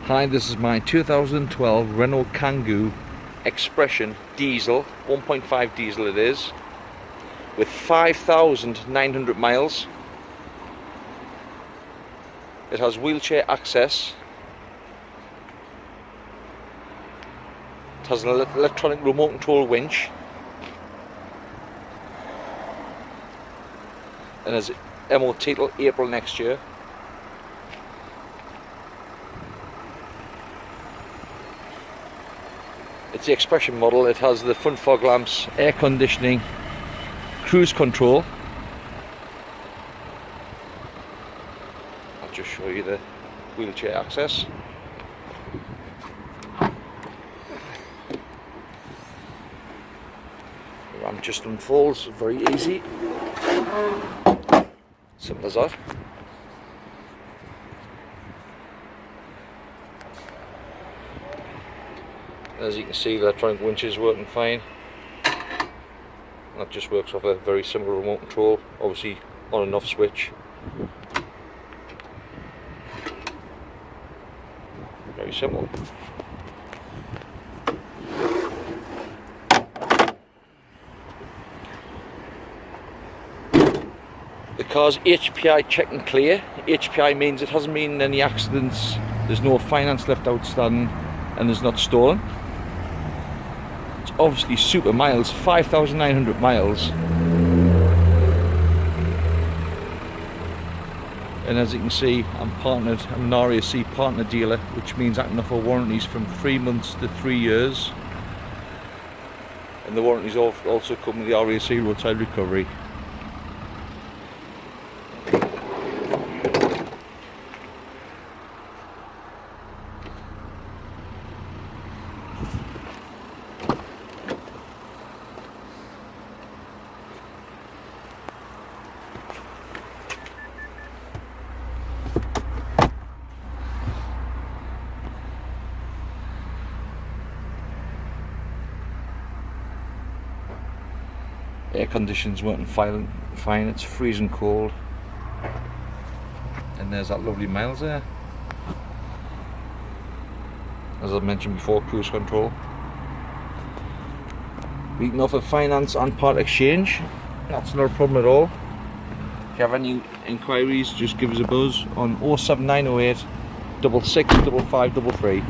Hi, this is my 2012 Renault Kangoo Expression diesel, 1.5 diesel it is, with 5,900 miles. It has wheelchair access. It has an electronic remote control winch, and has MOT till April next year. It's the Expression model. It has the front fog lamps, air conditioning, cruise control. I'll just show you the wheelchair access. The ramp just unfolds, very easy. Simple as that. As you can see, the electronic winch is working fine. That just works off a very simple remote control, obviously on and off switch. Very simple. The car's HPI check and clear. HPI means it hasn't been in any accidents, there's no finance left outstanding, and there's not stolen. It's obviously super miles, 5,900 miles. And as you can see, I'm an RAC partner dealer, which means I can offer warranties from 3 months to 3 years. And the warranties also come with the RAC roadside recovery. Air conditioning's working fine, it's freezing cold. And there's that lovely miles there. As I mentioned before, cruise control. We can offer finance and part exchange. That's not a problem at all. If you have any inquiries, just give us a buzz on 07908 66 5533.